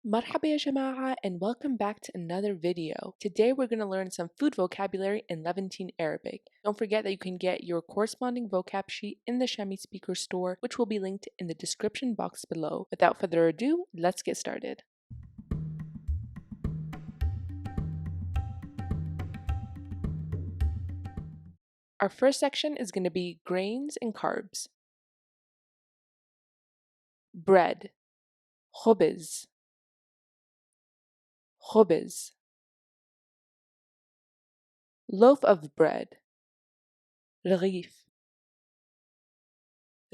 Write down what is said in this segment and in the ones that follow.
Marhaba ya jama'a and welcome back to another video. Today we're going to learn some food vocabulary in Levantine Arabic. Don't forget that you can get your corresponding vocab sheet in the Shami speaker store, which will be linked in the description box below. Without further ado, let's get started. Our first section is going to be grains and carbs. Bread, خبز, خبز. Loaf of bread, رغيف,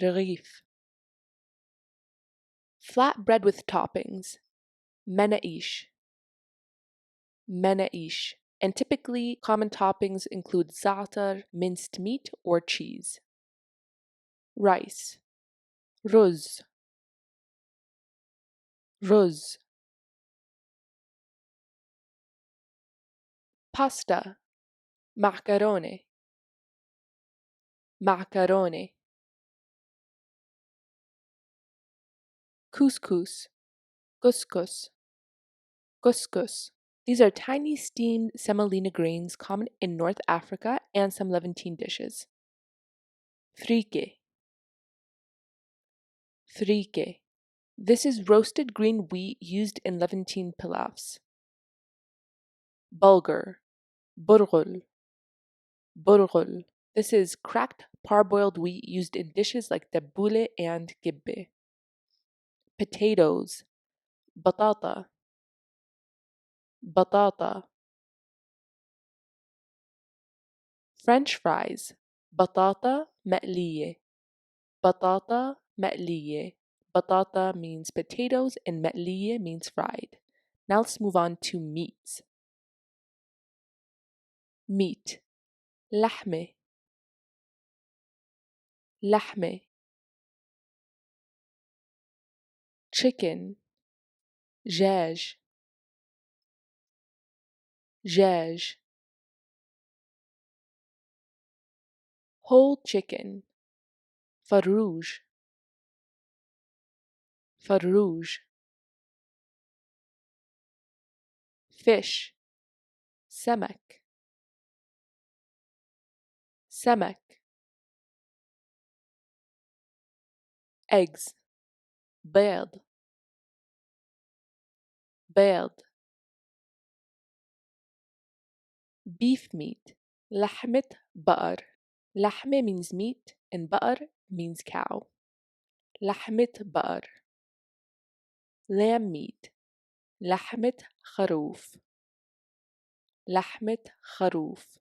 رغيف. Flat bread with toppings, مناقيش, مناقيش. And typically, common toppings include za'atar, minced meat, or cheese. Rice, ruz, ruz. Pasta, macarone, macarone. Couscous, couscous, couscous. These are tiny steamed semolina grains common in North Africa and some Levantine dishes. Frike, frike. This is roasted green wheat used in Levantine pilafs. Bulgur, burghul, burghul. This is cracked parboiled wheat used in dishes like tabbouleh and gibbe. Potatoes, batata, batata. French fries, batata مقلية, batata مقلية. Batata means potatoes and مقلية means fried. Now let's move on to meats. Meat, لحمة, لحمة. Chicken, دجاج, دجاج. Whole chicken, فروج, فروج. Fish, سمك, سمك. Eggs, بيض, بيض. Beef meat, لحمة بقر. لحمة means meat and بقر means cow. لحمة بقر. Lamb meat, لحمة خروف. لحمة خروف.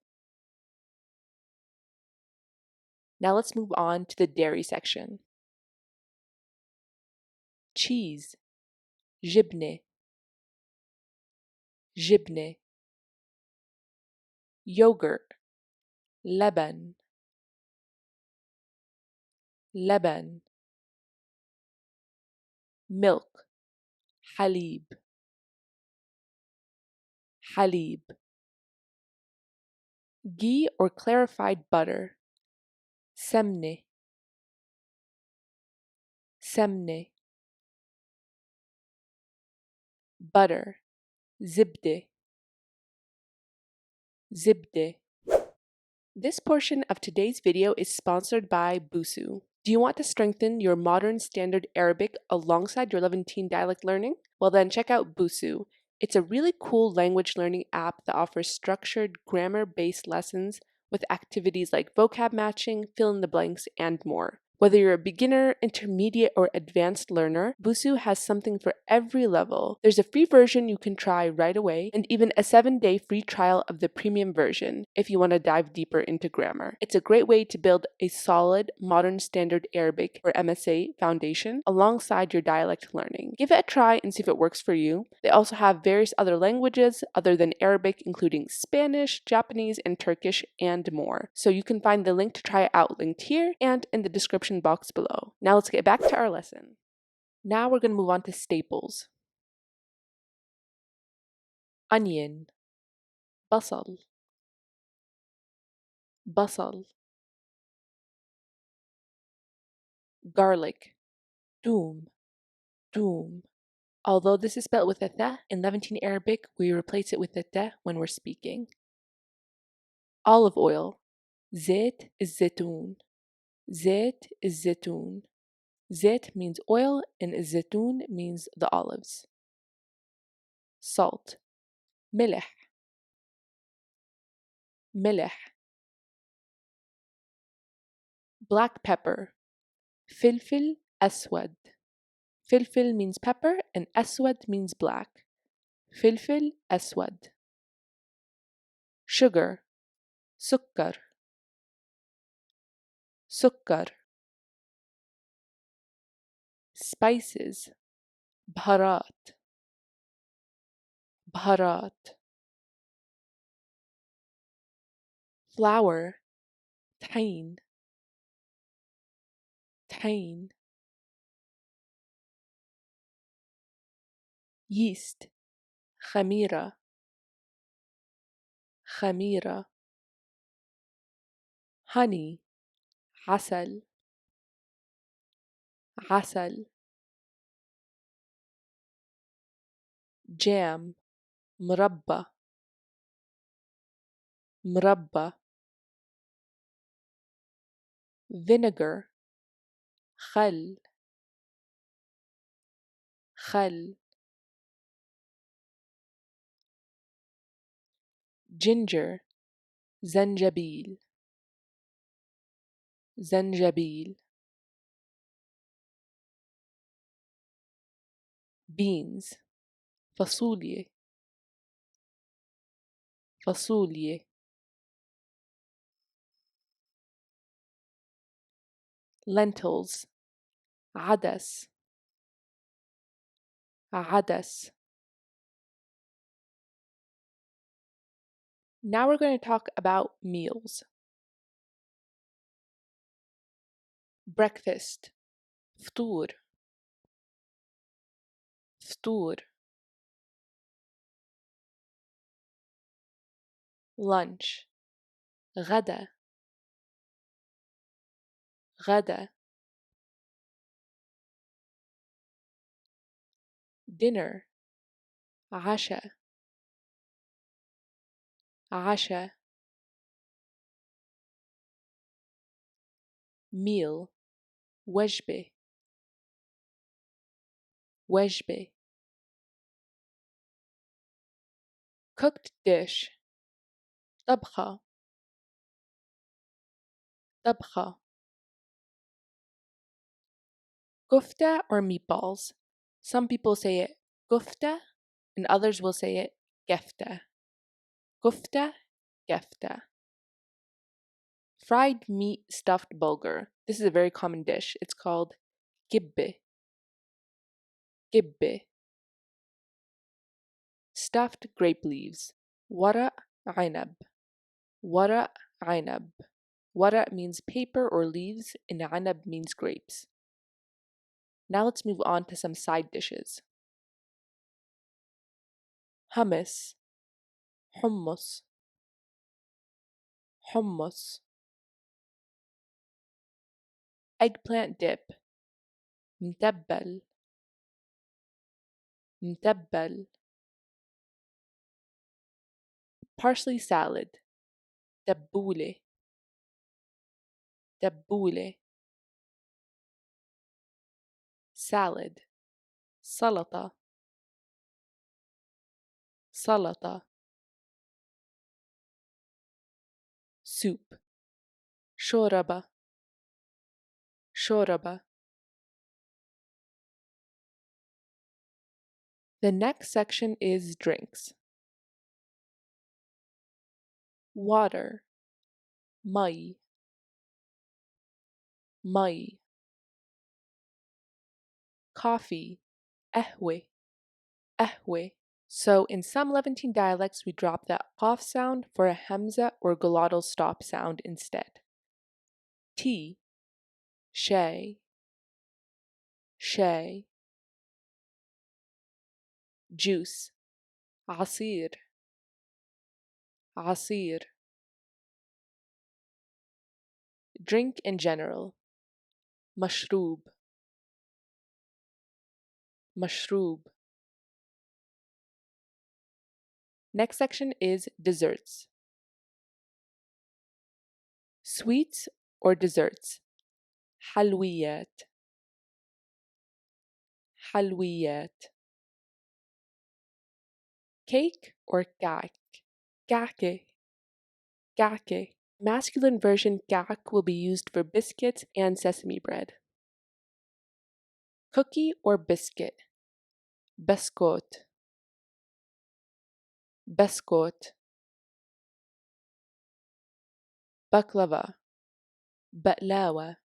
Now let's move on to the dairy section. Cheese, جبنة, جبنة. Yogurt, لبن, لبن. Milk, حليب, حليب. Ghee or clarified butter, سمنة, سمنة. Butter, زبدة, زبدة. This portion of today's video is sponsored by Busuu. Do you want to strengthen your modern standard Arabic alongside your Levantine dialect learning? Well then check out Busuu. It's a really cool language learning app that offers structured grammar-based lessons with activities like vocab matching, fill in the blanks, and more. Whether you're a beginner, intermediate, or advanced learner, Busuu has something for every level. There's a free version you can try right away, and even a 7-day free trial of the premium version if you want to dive deeper into grammar. It's a great way to build a solid modern standard Arabic or MSA foundation alongside your dialect learning. Give it a try and see if it works for you. They also have various other languages other than Arabic, including Spanish, Japanese, and Turkish, and more. So you can find the link to try it out linked here and in the description box below. Now let's get back to our lesson. Now we're going to move on to staples. Onion, بصل, بصل. Garlic, توم, توم. Although this is spelled with a th, in Levantine Arabic, we replace it with a t when we're speaking. Olive oil. زيت الزيتون. زيت الزيتون. زيت means oil and الزيتون means the olives. Salt. ملح. ملح. Black pepper. فلفل أسود. فلفل means pepper and أسود means black. فلفل أسود. Sugar. سكر. سكر. Spices. بهارات. بهارات. Flour. طحين. طحين. Yeast. خميرة. خميرة. Honey. عسل. عسل. Jam. مربى. مربى. Vinegar. خل. خل. Ginger. زنجبيل. زنجبيل. Beans. فاصوليا. فاصوليا. Lentils. عدس. عدس. Now we're going to talk about meals. Breakfast. فطور. فطور. Lunch. غدا. غدا. Dinner. عشاء. عشاء. Meal. وجبة. وجبة. Cooked dish. طبخة. طبخة. Kofta or meatballs. Some people say it kofta and others will say it gefta. Kofta, gefta. Fried meat stuffed bulgur. This is a very common dish. It's called kibbe. Kibbe. Stuffed grape leaves. Wara ainab. Wara ainab. Wara means paper or leaves and ainab means grapes. Now let's move on to some side dishes. Hummus. Hummus. Hummus. Eggplant dip. متبل. متبل. Parsley salad. تبولة. تبولة. Salad. سلطة. سلطة. Soup. شوربة. شوربة. The next section is drinks. Water. مي. مي. Coffee. قهوة. قهوة. So in some Levantine dialects, we drop that qaf sound for a hamza or glottal stop sound instead. Tea. Shay. Shay. Juice. عصير. عصير. Drink in general. مشروب. مشروب. Next section is desserts. Sweets or desserts. حلويات حلويات. Cake or كعك. كعكة كعكة. Masculine version كعك will be used for biscuits and sesame bread. Cookie or biscuit. بسكوت بسكوت. baklava بقلاوة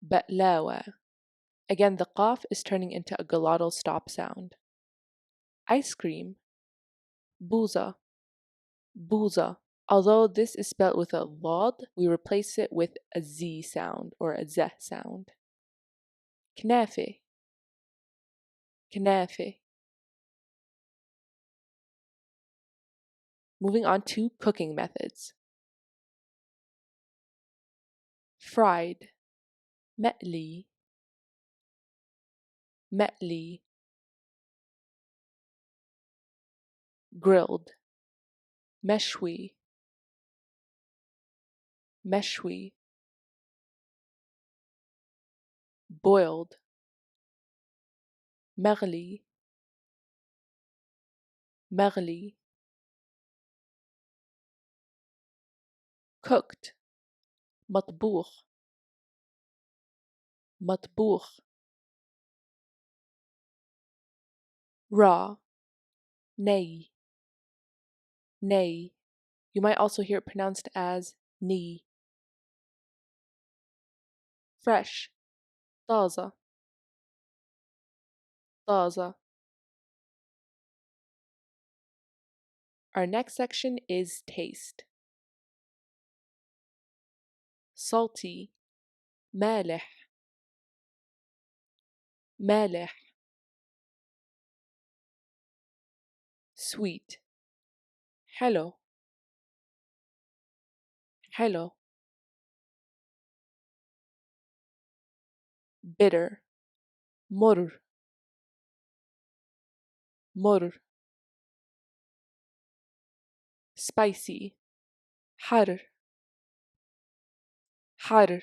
بقلاوة. Again, the qaf is turning into a glottal stop sound. Ice cream. بوظة بوظة. Although this is spelled with a lod, we replace it with a z sound or a z sound. كنافة كنافة. Moving on to cooking methods. Fried مقلي مقلي. Grilled مشوي مشوي. Boiled مغلي مغلي. Cooked مطبوخ مطبوخ. Raw ني ني. You might also hear it pronounced as ni. Fresh طازة طازة. Our next section is taste. Salty مالح مالح. Sweet حلو حلو. Bitter مر مر. Spicy حر حر.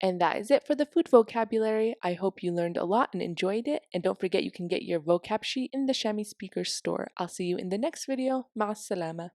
And that is it for the food vocabulary. I hope you learned a lot and enjoyed it. And don't forget you can get your vocab sheet in the Shami Speakers store. I'll see you in the next video. مع السلامة.